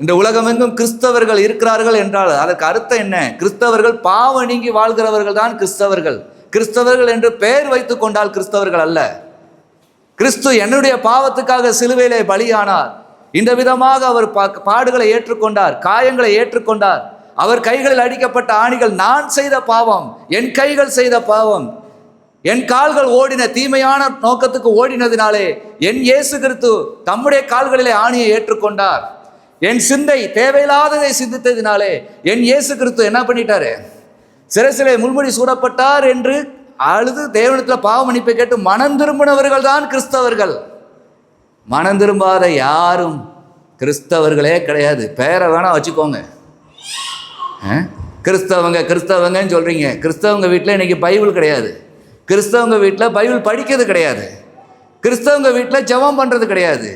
இந்த உலகமெங்கும் கிறிஸ்தவர்கள் இருக்கிறார்கள் என்றால் அதற்கு அர்த்தம் என்ன? கிறிஸ்தவர்கள் பாவம் நீங்கி வாழ்கிறவர்கள் தான் கிறிஸ்தவர்கள். கிறிஸ்தவர்கள் என்று பெயர் வைத்துக் கொண்டால் கிறிஸ்தவர்கள் அல்ல. கிறிஸ்து என்னுடைய பாவத்துக்காக சிலுவையிலே பலியானார். இந்த விதமாக அவர் பாடுகளை ஏற்றுக்கொண்டார், காயங்களை ஏற்றுக்கொண்டார். அவர் கைகளில் அடிக்கப்பட்ட ஆணிகள் நான் செய்த பாவம், என் கைகள் செய்த பாவம், என் கால்கள் ஓடின தீமையான நோக்கத்துக்கு ஓடினதினாலே என் இயேசு கிறிஸ்து தம்முடைய கால்களிலே ஆணியை ஏற்றுக்கொண்டார். என் சிந்தை தேவையில்லாததை சிந்தித்ததினாலே என் இயேசு கிறிஸ்து என்ன பண்ணிட்டாரு? சிரசிலே முள்முடி சூடப்பட்டார் என்று அழுது தேவனிடத்தில் பாவ மன்னிப்பை கேட்டு மனம் திரும்பினவர்கள் தான் கிறிஸ்தவர்கள். மனம் திரும்பாத யாரும் கிறிஸ்தவர்களே கிடையாது. பேரை வேணா வச்சுக்கோங்க. கிறிஸ்தவங்கன்னு சொல்றீங்க. கிறிஸ்தவங்க வீட்டில் இன்னைக்கு பைபிள் கிடையாது. கிறிஸ்தவங்க வீட்டில் பைபிள் படிக்கிறது கிடையாது. கிறிஸ்தவங்க வீட்டில் ஜெபம் பண்ணுறது கிடையாது.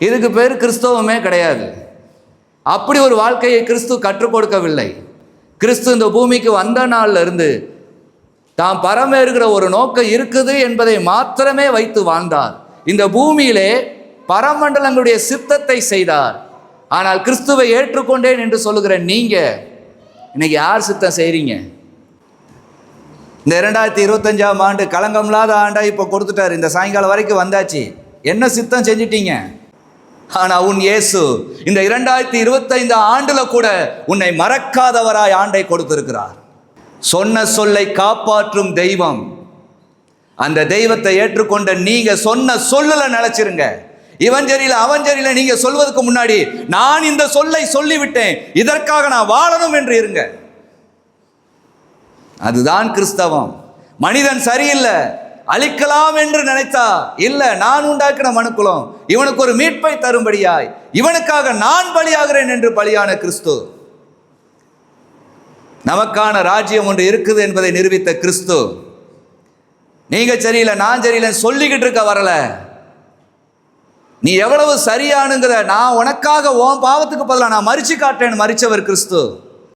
இதுக்கு பேர் கிறிஸ்தவமே கிடையாது. அப்படி ஒரு வாழ்க்கையை கிறிஸ்து கற்றுக் கொடுக்கவில்லை. கிறிஸ்து இந்த பூமிக்கு வந்த நாள்ல இருந்து தாம் பரமேறுகிற ஒரு நோக்கம் இருக்குது என்பதை மாத்திரமே வைத்து வாழ்ந்தார். இந்த பூமியிலே பரமண்டலங்களுடைய சித்தத்தை செய்தார். ஆனால் கிறிஸ்துவை ஏற்றுக்கொண்டேன் என்று சொல்லுகிற நீங்க இன்னைக்கு யார் சித்தம் செய்றீங்க? இந்த 2025ஆம் ஆண்டு களங்கமில்லாத ஆண்டா இப்போ கொடுத்துட்டார். இந்த சாயங்காலம் வரைக்கும் வந்தாச்சு. என்ன சித்தம் செஞ்சிட்டீங்க? ஆனா உன் இயேசு இந்த 2025 ஆண்டுல கூட உன்னை மறக்காதவராய் ஆண்டை கொடுத்திருக்கிறார். சொன்ன சொல்லை காப்பாற்றும் தெய்வம். அந்த தெய்வத்தை ஏற்றுக்கொண்ட நீங்க சொன்ன சொல்லுல நிலைச்சிருங்க. இவன் சரியில்லை அவன் சரியில்லை நீங்க சொல்வதற்கு முன்னாடி நான் இந்த சொல்லை சொல்லிவிட்டேன், இதற்காக நான் வாழணும் என்று இருங்க. அதுதான் கிறிஸ்தவம். மனிதன் சரியில்லை அழிக்கலாம் என்று நினைத்தா இல்ல, நான் உண்டாக்கின மனுக்குலம் இவனுக்கு ஒரு மீட்பை தரும்படியாய் இவனுக்காக நான் பலியாகிறேன் என்று பலியான கிறிஸ்து. நமக்கான ராஜ்யம் ஒன்று இருக்குது என்பதை நிரூபித்த கிறிஸ்து. நீங்க சரியில்லை நான் சரியில்லை சொல்லிக்கிட்டு இருக்க வரல. நீ எவ்வளவு சரியானுங்கிற நான் உனக்காக உன் பாவத்துக்கு பதிலாக நான் மறிச்சு காட்டேன்னு மறிச்சவர் கிறிஸ்து.